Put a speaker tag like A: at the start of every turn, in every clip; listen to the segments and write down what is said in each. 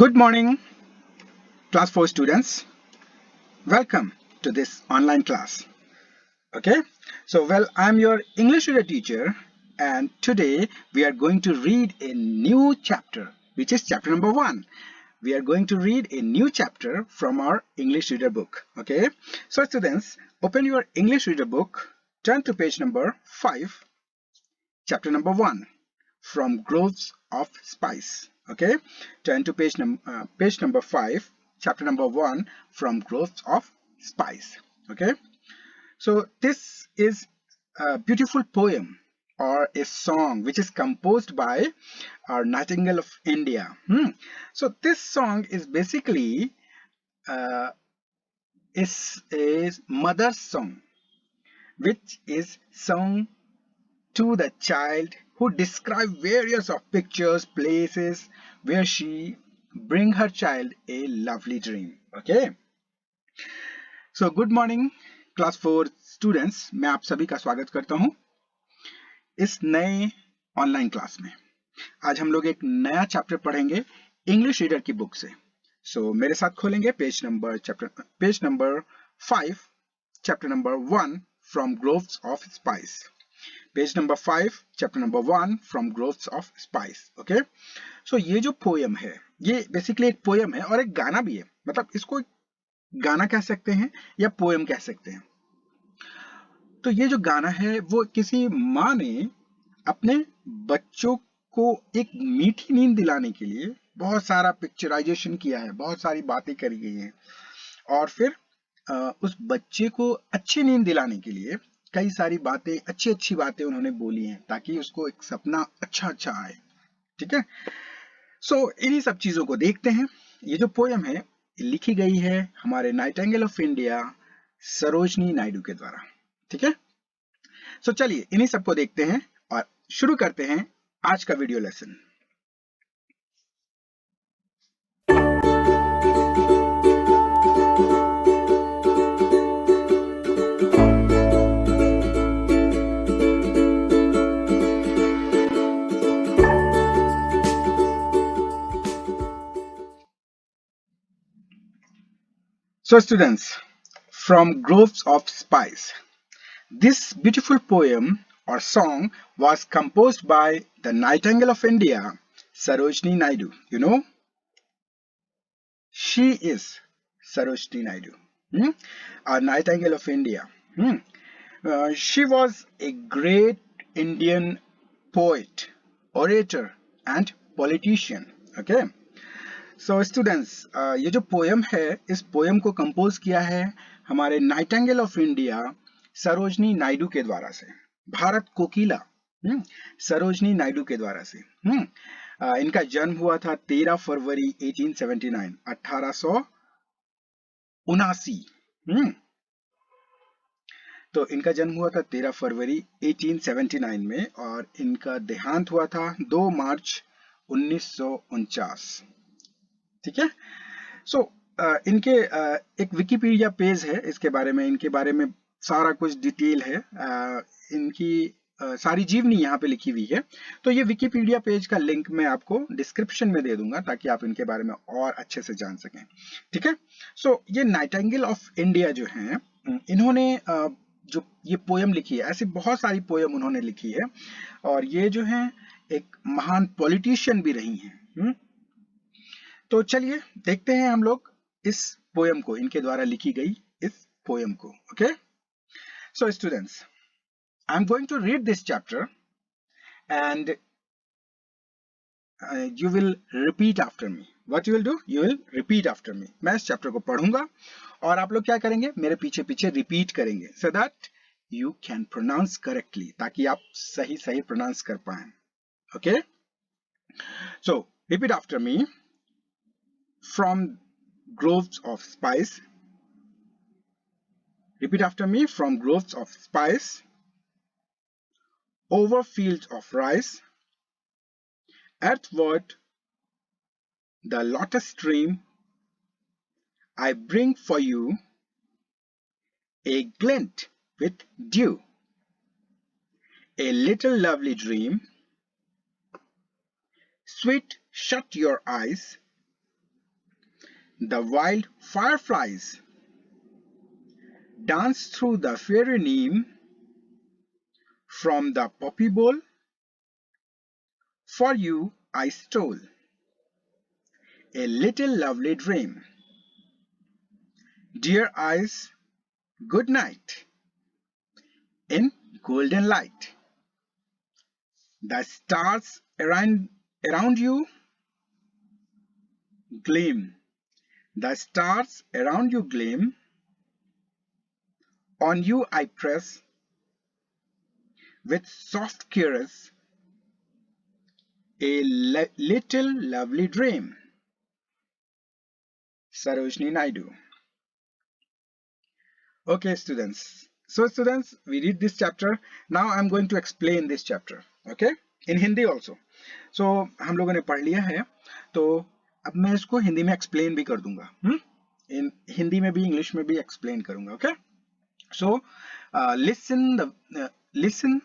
A: Good morning, class 4 students. Welcome to this online class. Okay, I'm your English reader teacher, and today we are going to read a new chapter, which is chapter number 1. We are going to read a new chapter from our English reader book. Okay, so students, open your English reader book, turn to page number 5, chapter number 1, from Groves of Spice. Okay, turn to page number 5, chapter number 1, from Groves of Spice. Okay, so this is a beautiful poem or a song which is composed by our Nightingale of India. So this song is basically uh, is mother's song, which is sung to the child, who describe various of pictures, places where she bring her child a lovely dream. Okay, so good morning class 4 students, मैं आप सभी का स्वागत करता हूं इस नए online class में। आज हम लोग एक नया चैप्टर पढ़ेंगे इंग्लिश रीडर की बुक से। मेरे साथ खोलेंगे page number 5, chapter number 1 from groves of spice. Page number 5, chapter number 1 from groves of spice. Okay, so ये जो पोयम है, ये बेसिकली एक पोयम है और एक गाना भी है। मतलब इसको गाना कह सकते हैं या पोयम कह सकते हैं। तो ये जो गाना है वो किसी माँ ने अपने बच्चों को एक मीठी नींद दिलाने के लिए बहुत सारा पिक्चराइजेशन किया है, बहुत सारी बातें करी गई हैं, और फिर उस बच्चे को अच्छी नींद दिलाने के लिए कई सारी बातें, अच्छी अच्छी बातें उन्होंने बोली हैं ताकि उसको एक सपना अच्छा अच्छा आए। ठीक है, इन्हीं सब चीजों को देखते हैं। ये जो पोयम है लिखी गई है हमारे Nightingale of India Sarojini Naidu के द्वारा। ठीक है, चलिए इन्हीं सबको देखते हैं और शुरू करते हैं आज का video lesson. So students, from Groves of Spice, this beautiful poem or song was composed by the Nightingale of India, Sarojini Naidu. You know, she is Sarojini Naidu, a Nightingale of India. She was a great Indian poet, orator, and politician. Okay. So students, ये जो poem है, इस poem को compose किया है हमारे Nightingale of India Sarojini Naidu के द्वारा से। भारत कोकिला सरोजनी नायडू के द्वारा से। इनका जन्म हुआ था 13 फरवरी 1879, 1879। तो इनका जन्म हुआ था 13 फरवरी 1879 में, और इनका देहांत हुआ था 2 मार्च 1949। ठीक है, इनके एक विकिपीडिया पेज है, इसके बारे में, इनके बारे में सारा कुछ डिटेल है। इनकी सारी जीवनी यहाँ पे लिखी हुई है। तो ये विकिपीडिया पेज का लिंक मैं आपको डिस्क्रिप्शन में दे दूंगा ताकि आप इनके बारे में और अच्छे से जान सकें। ठीक है, ये नाइटिंगेल ऑफ इंडिया जो हैं, इन्होंने जो ये पोयम लिखी है, ऐसी बहुत सारी पोयम उन्होंने लिखी है, और ये जो है एक महान पॉलिटिशियन भी रही हैं। तो चलिए देखते हैं हम लोग इस पोयम को, इनके द्वारा लिखी गई इस पोयम को। Okay, so students, I am going to read this chapter and you will repeat after me. What you will do, you will repeat after me. मैं इस चैप्टर को पढ़ूंगा और आप लोग क्या करेंगे, मेरे पीछे पीछे रिपीट करेंगे, so that you can pronounce correctly, ताकि आप सही सही प्रोनाउंस कर पाए। Okay, so repeat after me. From groves of spice. Repeat after me. From groves of spice, over fields of rice, earthward the lotus stream, I bring for you a glint with dew, a little lovely dream. Sweet, shut your eyes, The wild fireflies dance through the fairy neem from the poppy bowl. For you I stole a little lovely dream. Dear eyes, good night. In golden light, the stars around you gleam. The stars around you gleam. On you I press with soft caress a little lovely dream. Sarojini Naidu. Okay, students. So, students, we read this chapter. Now I am going to explain this chapter. Okay, in Hindi also. So, हम लोगों ने पढ़ लिया है. तो अब मैं इसको हिंदी में explain भी कर दूंगा. In हिंदी में भी इंग्लिश में भी explain करूंगा. Okay. So, listen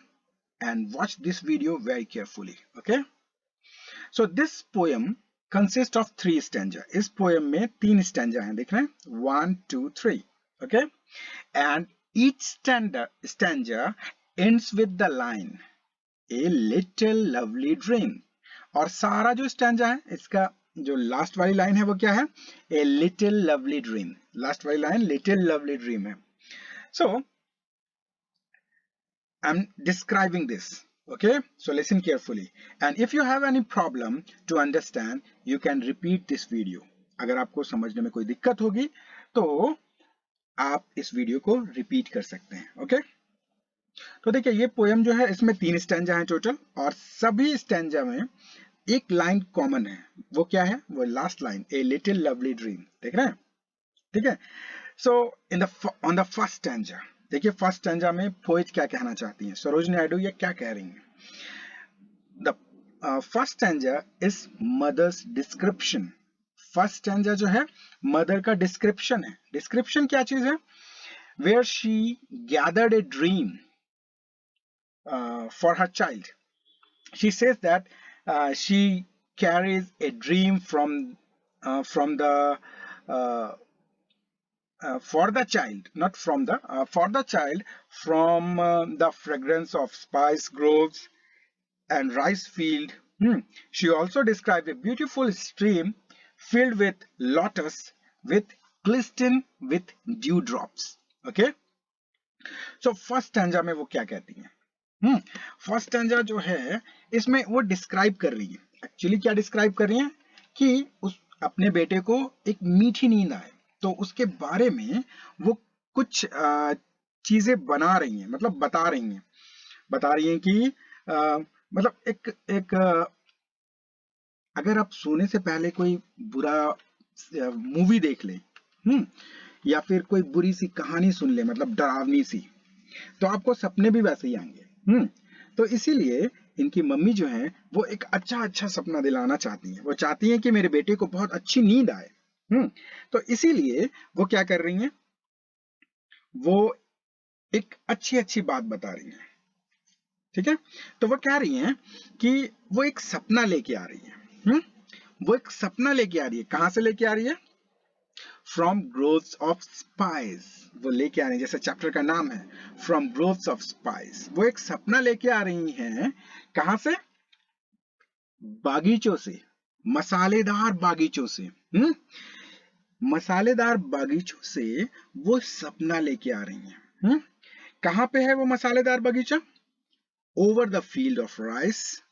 A: and watch this video very carefully. Okay. So this poem consists of 3 stanza. इस poem में 3 stanza हैं, देख रहे हैं? 1, 2, 3. Okay. And each stanza ends with the line a little lovely dream. और सारा जो stanza है, इसका जो last वाली line है वो क्या है? A little lovely dream. Last वाली line little lovely dream है. So I'm describing this. Okay, so listen carefully. And if you have any problem to understand, you can repeat this video. अगर आपको समझने में कोई दिक्कत होगी तो आप इस वीडियो को रिपीट कर सकते हैं. ओके, तो देखिए ये पोएम जो है इसमें 3 स्टैंजा हैं टोटल और सभी स्टैंजा में एक लाइन कॉमन है. वो क्या है? वो last line a little lovely dream. देख रहे हैं? ठीक है. So on the first stanza, देखिए फर्स्ट स्टैंजा में पोएट क्या कहना चाहती हैं, सरोजिनी नायडू ये क्या कह रही हैं? The first stanza is mother's description. First stanza जो है मदर का डिस्क्रिप्शन है. डिस्क्रिप्शन क्या चीज है? Where she gathered a dream for her child. She says that she carries a dream from the for the child, not from the, for the child, from the fragrance of spice groves and rice field. She also described a beautiful stream filled with lotus with glisten with dewdrops. Okay, so first stanza में वो क्या कहती हैं? First stanza जो है इसमें वो describe कर रही है. एक्चुअली क्या डिस्क्राइब कर रही है कि उस अपने बेटे को एक मीठी नींद आए तो उसके बारे में वो कुछ चीजें बना रही हैं, मतलब बता रही हैं कि मतलब एक अगर आप सोने से पहले कोई बुरा मूवी देख ले या फिर कोई बुरी सी कहानी सुन ले, मतलब डरावनी सी, तो आपको सपने भी वैसे ही आएंगे. तो इसीलिए इनकी मम्मी जो है वो एक अच्छा सपना दिलाना चाहती हैं. वो चाहती हैं कि मेरे बेटे को बहुत अच्छी नींद आए. तो इसीलिए वो क्या कर रही हैं? वो एक अच्छी बात बता रही हैं. ठीक है, तो वो कह रही हैं कि वो एक सपना लेके आ रही है. वो एक सपना लेके आ रही है. कहां से लेके आ रही है? From groves of spice. वो लेके आ रही है, जैसे चैप्टर का नाम है फ्रॉम ग्रोव्स ऑफ स्पाइस. वो एक सपना लेके आ रही हैं. कहां से? बागीचों से, मसालेदार बागीचों से. मसालेदार बागीचों से वो सपना लेके आ रही हैं. कहां पे है वो मसालेदार बागीचा? Over the field of rice.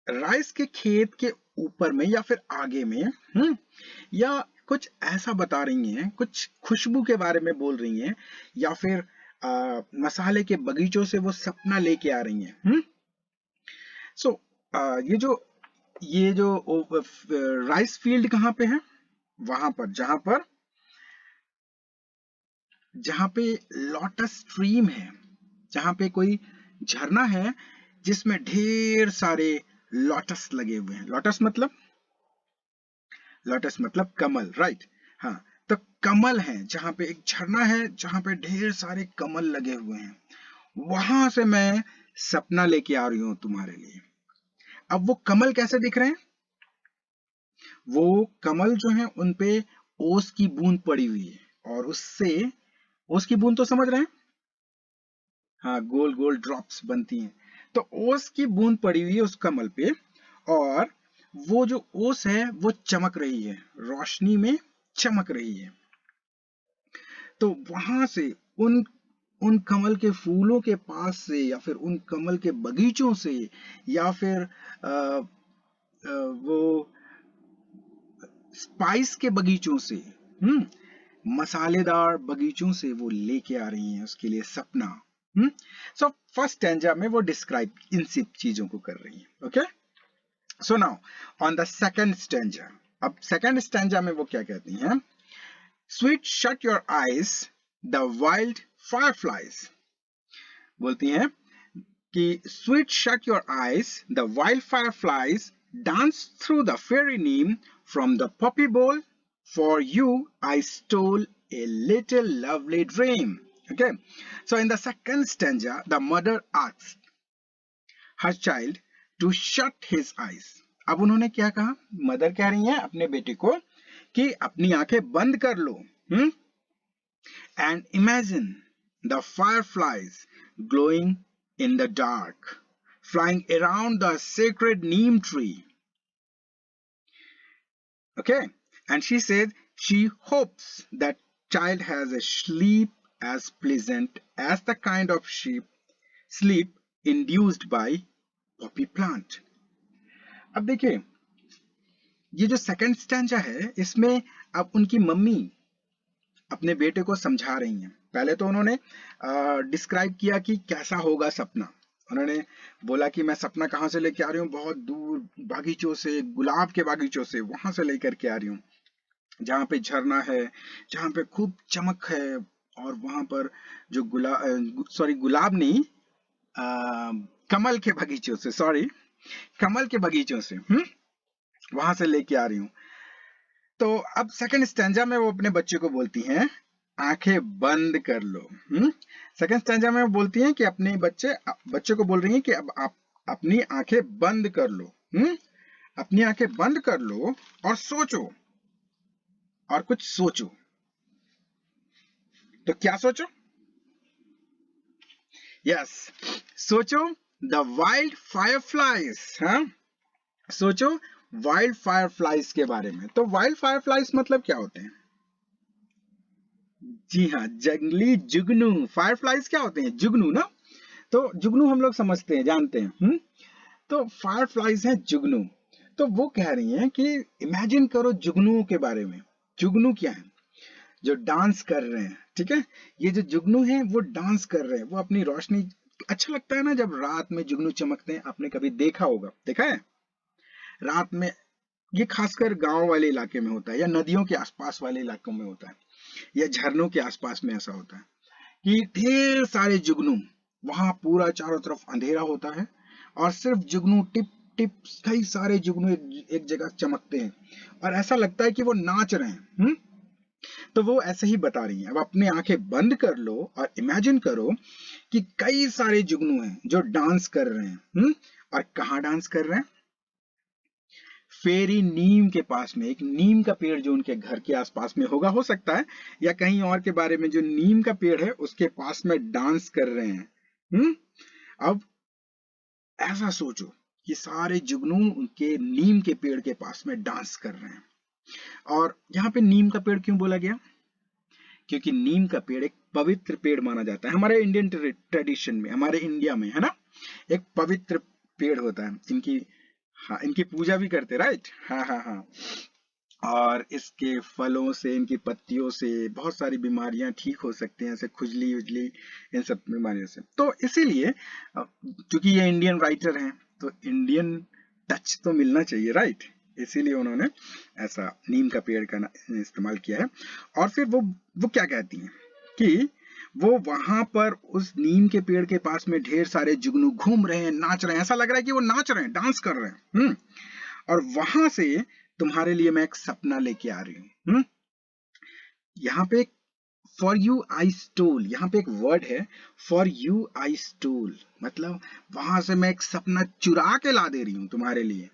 A: Rice के खेत के ऊपर में या फिर आगे में. या कुछ ऐसा बता रही हैं, कुछ खुशबू के बारे में बोल रही हैं, या फिर मसाले के बगीचों से वो सपना लेके आ रही हैं. सो ये जो राइस फील्ड कहां पे है? वहां पर जहां पे लोटस स्ट्रीम है, जहां पे कोई झरना है जिसमें ढेर सारे लोटस लगे हुए हैं. लोटस मतलब कमल, राइट? हाँ, तो कमल है, जहां पे एक झरना है जहां पे ढेर सारे कमल लगे हुए हैं. वहां से मैं सपना लेके आ रही हूं तुम्हारे लिए. अब वो कमल कैसे दिख रहे हैं? वो कमल जो है उनपे ओस की बूंद पड़ी हुई है और उससे, ओस की बूंद तो समझ रहे हैं, हाँ, गोल गोल ड्रॉप्स बनती हैं। तो ओस की बूंद पड़ी हुई है उस कमल पे, और वो जो ओस है वो चमक रही है, रोशनी में चमक रही है। तो वहां से उन उन कमल के फूलों के पास से, या फिर उन कमल के बगीचों से, या फिर वो स्पाइस के बगीचों से, मसालेदार बगीचों से वो लेके आ रही हैं उसके लिए सपना। सो फर्स्ट स्टैंजा में वो डिस्क्राइब इन सब चीजों को कर रही हैं। Okay, so now on the second stanza, अब सेकंड स्टैंजा में वो क्या कहती हैं? Sweet shut your eyes the wild fireflies, बोलती हैं कि sweet shut your eyes the wild fireflies dance through the fairy neem from the poppy bole, for you I stole a little lovely dream. Okay, so in the second stanza the mother asked her child to shut his eyes. अब उन्होंने क्या कहा? Mother कह रही हैं अपने बेटे को कि अपनी आंखें बंद कर लो, and imagine the fireflies glowing in the dark, flying around the sacred neem tree. Okay, and she said she hopes that child has a sleep as pleasant as the kind of sleep induced by poppy plant. अब देखिए, ये जो second stanza है इसमें अब उनकी mummy अपने बेटे को समझा रही हैं। पहले तो उन्होंने डिस्क्राइब किया कि कैसा होगा सपना। उन्होंने बोला कि मैं सपना कहाँ से लेके आ रही हूँ, बहुत दूर बागीचों से, गुलाब के बागीचों से, वहां से लेकर के आ रही हूँ, जहाँ पे झरना है, जहाँ पे खूब चमक है, और वहां पर जो गुलाब नहीं, कमल के बगीचों से, कमल के बगीचों से, वहां से लेके आ रही हूँ। तो अब सेकंड स्टैंजा में वो अपने बच्चे को बोलती हैं आंखें बंद कर लो। सेकंड स्टैंजा में वो बोलती हैं कि अपने बच्चे को बोल रही हैं कि अब आप अपनी आंखें बंद कर लो, अपनी आंखें बंद कर लो और सोचो, और कुछ सोचो। तो क्या सोचो? यस, सोचो द वाइल्ड फायरफ्लाइज। सोचो वाइल्ड फायरफ्लाइज के बारे में। तो वाइल्ड फायरफ्लाइज मतलब क्या होते हैं? जी हाँ, जंगली जुगनू। फायरफ्लाइज क्या होते हैं? जुगनू ना। तो जुगनू हम लोग समझते हैं, जानते हैं। तो फायरफ्लाइज हैं जुगनू। तो वो कह रही हैं कि इमेजिन करो जुगनुओं के बारे में। जुगनू क्या है? जो डांस कर रहे हैं, ठीक है। ये जो जुगनू हैं वो डांस कर रहे हैं, वो अपनी रोशनी, अच्छा लगता है ना जब रात में जुगनू चमकते हैं। आपने कभी देखा होगा, देखा है रात में? ये खासकर गांव वाले इलाके में होता है, या नदियों के आसपास वाले इलाकों में होता है, या झरनों के आसपास में ऐसा होता है कि ढेर सारे जुगनू, वहां पूरा चारों तरफ अंधेरा होता है और सिर्फ जुगनू टिप टिप, कई सारे जुगनू एक जगह चमकते हैं और ऐसा लगता है कि वो नाच रहे हैं। तो वो ऐसे ही बता रही हैं। अब अपनी आंखें बंद कर लो और इमेजिन करो कि कई सारे जुगनू हैं जो डांस कर रहे हैं। और कहाँ डांस कर रहे हैं? फेरी नीम के पास में। एक नीम का पेड़ जो उनके घर के आसपास में होगा, हो सकता है, या कहीं और के बारे में, जो नीम का पेड़ है उसके पास में डांस कर रहे हैं। अब ऐसा सोचो कि सारे जुगनू उनके नीम के पेड़ के पास में डांस कर रहे हैं। और यहाँ पे नीम का पेड़ क्यों बोला गया? क्योंकि नीम का पेड़ एक पवित्र पेड़ माना जाता है हमारे इंडियन ट्रेडिशन में, हमारे इंडिया में, है ना। एक पवित्र पेड़ होता है। इनकी पूजा भी करते, राइट। हाँ। और इसके फलों से, इनकी पत्तियों से बहुत सारी बीमारियां ठीक हो सकती हैं, जैसे खुजली उजली, इन सब बीमारियों से। तो इसीलिए क्योंकि ये इंडियन राइटर हैं तो इंडियन टच तो मिलना चाहिए, राइट। इसीलिए उन्होंने ऐसा नीम का पेड़ का इस्तेमाल किया है। और फिर वो क्या कहती हैं कि वो वहां पर उस नीम के पेड़ के पास में ढेर सारे जुगनू घूम रहे हैं, नाच रहे हैं, ऐसा लग रहा है कि वो नाच रहे हैं, डांस कर रहे हैं। और वहां से तुम्हारे लिए मैं एक सपना लेके आ रही हूँ। यहाँ पे फॉर यू आई स्टोल, यहाँ पे एक वर्ड है, फॉर यू आई स्टोल, मतलब वहां से मैं एक सपना चुरा के ला दे रही हूँ तुम्हारे लिए।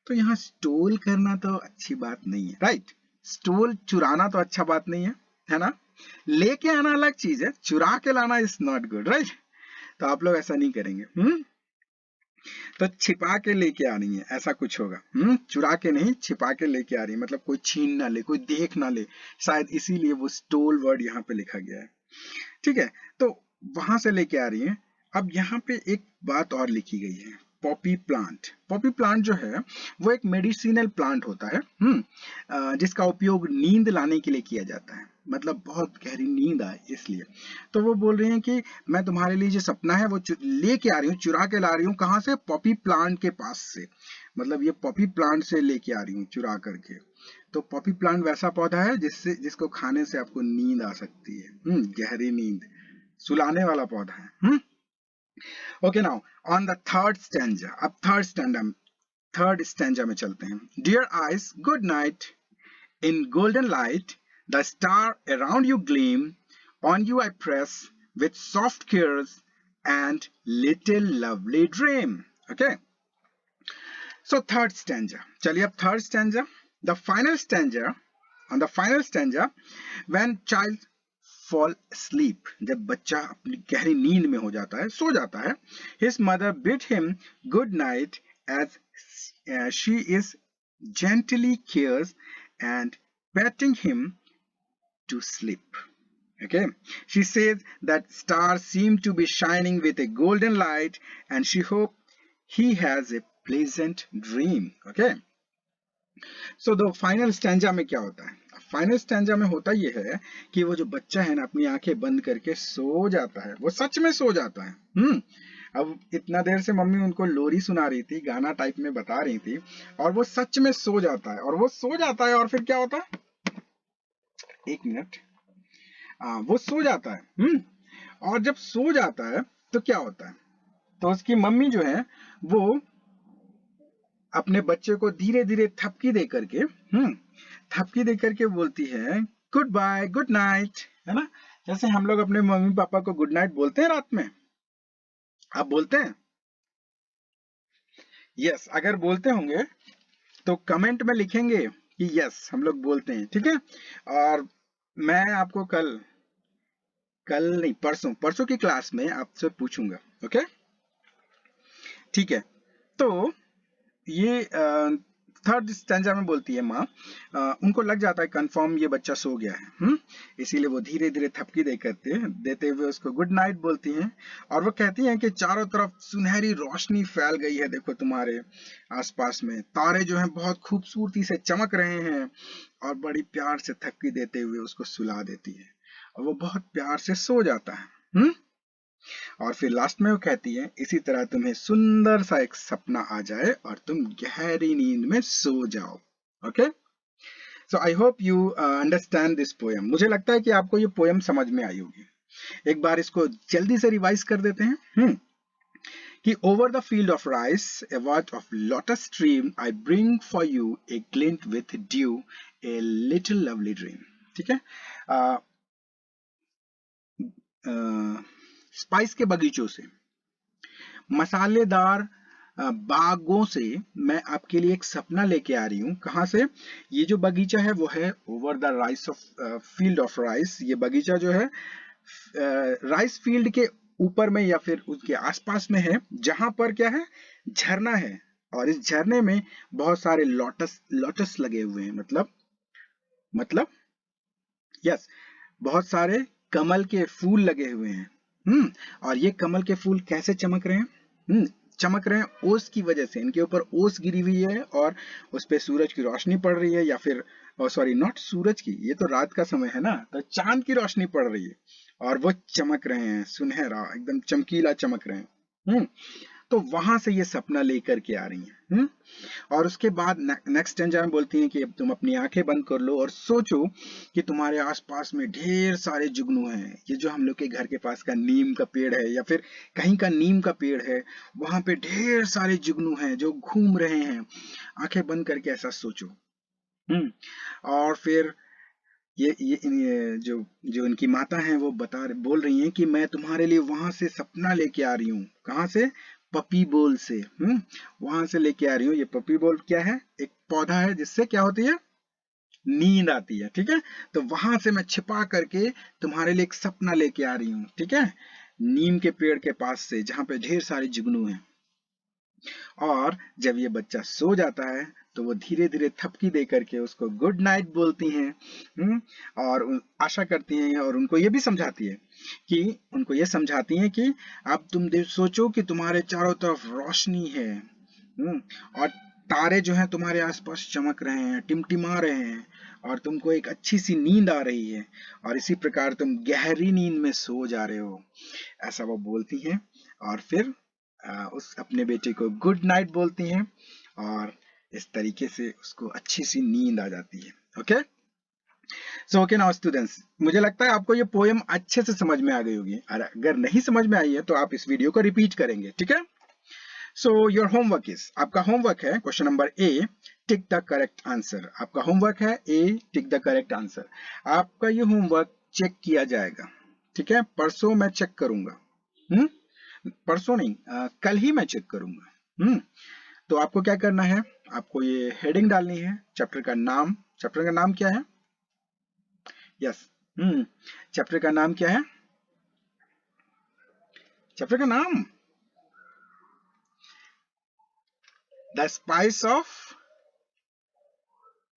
A: तो यहाँ स्टोल करना तो अच्छी बात नहीं है, राइट। स्टूल चुराना तो अच्छा बात नहीं है ना? लेके आना अलग चीज है, चुरा के लाना इज नॉट गुड, राइट? तो आप लोग ऐसा नहीं करेंगे। तो छिपा के लेके आ रही है, ऐसा कुछ होगा। चुरा के नहीं, छिपा के लेके आ रही है, मतलब कोई छीन ना ले, कोई देख ना ले, शायद इसीलिए वो स्टोल वर्ड यहाँ पे लिखा गया है। ठीक है, तो वहां से लेके आ रही है। अब यहाँ पे एक बात और लिखी गई है, पॉपी प्लांट। पॉपी प्लांट जो है वो एक मेडिसिनल प्लांट होता है, जिसका उपयोग नींद लाने के लिए किया जाता है, मतलब बहुत गहरी नींद आए इसलिए। तो वो बोल रही हैं कि मैं तुम्हारे लिए जो सपना है वो लेके आ रही हूँ, चुरा के ला रही हूँ। कहाँ से? पॉपी प्लांट के पास से, मतलब ये पॉपी प्लांट से लेके आ रही हूँ चुरा करके। तो पॉपी प्लांट वैसा पौधा है जिसको खाने से आपको नींद आ सकती है, गहरी नींद, सुलाने वाला पौधा है। Okay, now on the third stanza. अब थर्ड स्टैंजा में चलते हैं। Dear eyes good night, in golden light the star around you gleam, on you I press with soft cares and little lovely dream. Okay, so third stanza. चलिए अब third stanza, the final stanza. On the final stanza, when child fall asleep, जब बच्चा अपनी गहरी नींद में हो जाता है, सो जाता है, his mother bid him good night as she is gently cares and patting him to sleep. Okay, she says that stars seem to be shining with a golden light and she hopes he has a pleasant dream. Okay, so the final stanza में क्या होता है? Final stanza में होता यह है कि वो जो बच्चा है ना, अपनी आंखें बंद करके सो जाता है, वो सच में सो जाता है। अब इतना देर से मम्मी उनको लोरी सुना रही थी, गाना टाइप में बता रही थी, और वो सच में सो जाता है, और वो सो जाता है, और फिर क्या होता है? एक मिनट, वो सो जाता है। और जब सो जाता है तो क्या होता है? तो उसकी मम्मी जो है वो अपने बच्चे को धीरे धीरे थपकी दे करके थपकी दे करके बोलती है गुड बाय, गुड नाइट, है ना? जैसे हम लोग अपने मम्मी पापा को गुड नाइट बोलते हैं रात में, आप बोलते हैं? यस, अगर बोलते होंगे तो कमेंट में लिखेंगे कि यस हम लोग बोलते हैं, ठीक है? और मैं आपको कल नहीं, परसों की क्लास में आपसे पूछूंगा। ओके, ठीक है? तो ये थर्ड स्टैंजा में बोलती है माँ, उनको लग जाता है कंफर्म ये बच्चा सो गया है, इसीलिए वो धीरे धीरे थपकी देते हुए उसको गुड नाइट बोलती हैं। और वो कहती हैं कि चारों तरफ सुनहरी रोशनी फैल गई है, देखो तुम्हारे आसपास में तारे जो हैं बहुत खूबसूरती से चमक रहे हैं, और बड़ी प्यार से थपकी देते हुए उसको सुला देती है, और वो बहुत प्यार से सो जाता है। और फिर लास्ट में वो कहती है इसी तरह तुम्हें सुंदर सा एक सपना आ जाए और तुम गहरी नींद में सो जाओ। Okay, so I hope you understand this poem. मुझे लगता है कि आपको ये पोएम समझ में आई होगी। एक बार इसको जल्दी से रिवाइज कर देते हैं। कि over the field of rice, a watch of lotus stream, I bring for you a glint with dew, a little lovely dream. ठीक है? स्पाइस के बगीचों से, मसालेदार बागों से मैं आपके लिए एक सपना लेके आ रही हूँ। कहाँ से? ये जो बगीचा है वो है over the rice of field of rice. ये बगीचा जो है राइस फील्ड के ऊपर में या फिर उसके आसपास में है, जहां पर क्या है? झरना है, और इस झरने में बहुत सारे लोटस लगे हुए हैं, मतलब यस, बहुत सारे कमल के फूल लगे हुए हैं। और ये कमल के फूल कैसे चमक रहे हैं? चमक रहे हैं ओस की वजह से, इनके ऊपर ओस गिरी हुई है और उस पे सूरज की रोशनी पड़ रही है, या फिर सॉरी नॉट सूरज की, ये तो रात का समय है ना, तो चांद की रोशनी पड़ रही है और वो चमक रहे हैं, सुनहरा एकदम चमकीला चमक रहे हैं। तो वहां से ये सपना लेकर के आ रही हैं। और उसके बाद नेक्स्ट स्टेंजा में बोलती हैं कि अब तुम अपनी आंखें बंद कर लो और सोचो कि तुम्हारे आसपास में ढेर सारे जुगनू हैं। ये जो हम लोग के घर के पास का नीम का पेड़ है या फिर कहीं का नीम का पेड़ है, वहां पे ढेर सारे जुगनू हैं जो घूम रहे हैं। आंखें बंद करके ऐसा सोचो। और फिर ये जो इनकी माता हैं वो बोल रही हैं कि मैं तुम्हारे लिए वहां से सपना लेके आ रही हूँ। कहाँ से? पपी बोल से। वहां से लेके आ रही हूँ। ये पपी बोल क्या है? एक पौधा है जिससे क्या होती है? नींद आती है, ठीक है। तो वहां से मैं छिपा करके तुम्हारे लिए एक सपना लेके आ रही हूँ, ठीक है, नीम के पेड़ के पास से जहां पे ढेर सारे जुगनू हैं। और जब ये बच्चा सो जाता है तो वो धीरे धीरे थपकी दे करके उसको गुड नाइट बोलती हैं। और आशा करती हैं और उनको ये भी समझाती है कि अब तुम सोचो कि तुम्हारे चारों तरफ रोशनी है। और तारे जो हैं तुम्हारे आसपास चमक रहे हैं, टिमटिमा रहे हैं, और तुमको एक अच्छी सी नींद आ रही है, और इसी प्रकार तुम गहरी नींद में सो जा रहे हो, ऐसा वो बोलती हैं। और फिर उस अपने बेटे को गुड नाइट बोलती हैं, और इस तरीके से उसको अच्छी सी नींद आ जाती है। Okay, so okay now students, मुझे लगता है आपको ये पोएम अच्छे से समझ में आ गई होगी, और अगर नहीं समझ में आई है तो आप इस वीडियो को रिपीट करेंगे, ठीक है। सो योर होमवर्क इज, आपका होमवर्क है question number A, tick the correct answer. आपका होमवर्क है ए, टिक द करेक्ट आंसर। आपका ये होमवर्क चेक किया जाएगा, ठीक है, परसों मैं चेक करूंगा। परसों नहीं, कल ही मैं चेक करूंगा। तो आपको क्या करना है, आपको ये हेडिंग डालनी है, चैप्टर का नाम। चैप्टर का नाम क्या है? यस, चैप्टर का नाम क्या है? चैप्टर का नाम द स्पाइस ऑफ,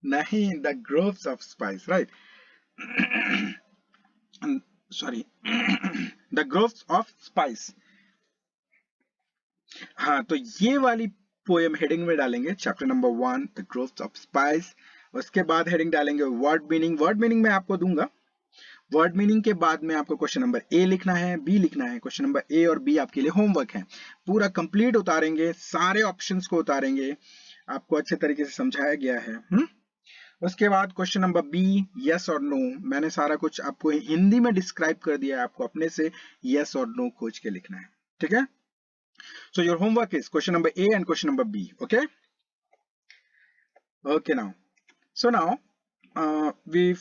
A: नहीं, the groves of spice, right. Sorry, the groves of spice. हाँ, तो ये वाली पोएम हेडिंग में डालेंगे chapter number 1 the groves of spice. उसके बाद हेडिंग डालेंगे वर्ड मीनिंग। वर्ड मीनिंग मैं आपको दूंगा। वर्ड मीनिंग के बाद में आपको क्वेश्चन नंबर ए लिखना है, बी लिखना है। क्वेश्चन नंबर ए और बी आपके लिए होमवर्क है, पूरा कंप्लीट उतारेंगे, सारे ऑप्शंस को उतारेंगे, आपको अच्छे तरीके से समझाया गया है। उसके बाद क्वेश्चन नंबर बी, यस और नो, मैंने सारा कुछ आपको हिंदी में डिस्क्राइब कर दिया है, आपको अपने से यस और नो खोज के लिखना है, ठीक है। So your homework is question number A and question number B. Okay. Okay now. So now we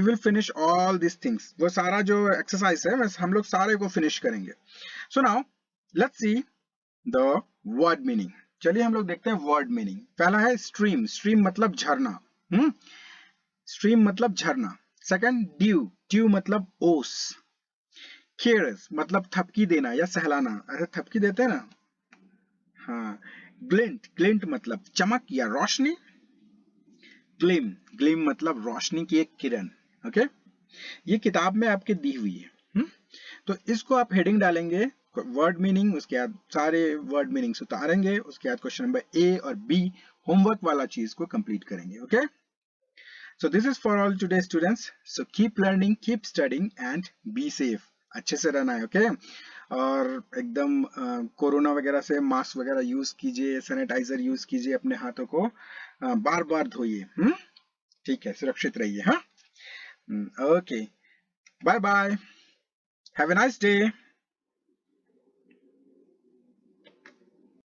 A: will finish all these things. वो सारा जो exercise है हम लोग सारे को finish करेंगे. So now let's see the word meaning. चलिए हम लोग देखते हैं word meaning. पहला है stream. Stream मतलब झरना. Stream मतलब झरना. Second dew. Dew मतलब ओस. Caress मतलब थपकी देना या सहलाना. ऐसे थपकी देते हैं ना. हाँ, ग्लिंट, ग्लिंट मतलब चमक या रोशनी। ग्लिम, ग्लिम मतलब रोशनी की एक किरण। ओके, ये किताब में आपके दी हुई है। तो इसको आप हेडिंग डालेंगे वर्ड मीनिंग, उसके बाद सारे वर्ड मीनिंग्स उतारेंगे, उसके बाद क्वेश्चन नंबर ए और बी होमवर्क वाला चीज को कंप्लीट करेंगे। Okay, so this is for all today students, so keep learning, keep studying and be safe. अच्छे से रहना है, ओके। और एकदम कोरोना वगैरह से मास्क वगैरह यूज कीजिए, सैनिटाइजर यूज कीजिए, अपने हाथों को बार बार धोइए। ठीक है, सुरक्षित रहिए। हाँ, okay, bye bye, have a nice day.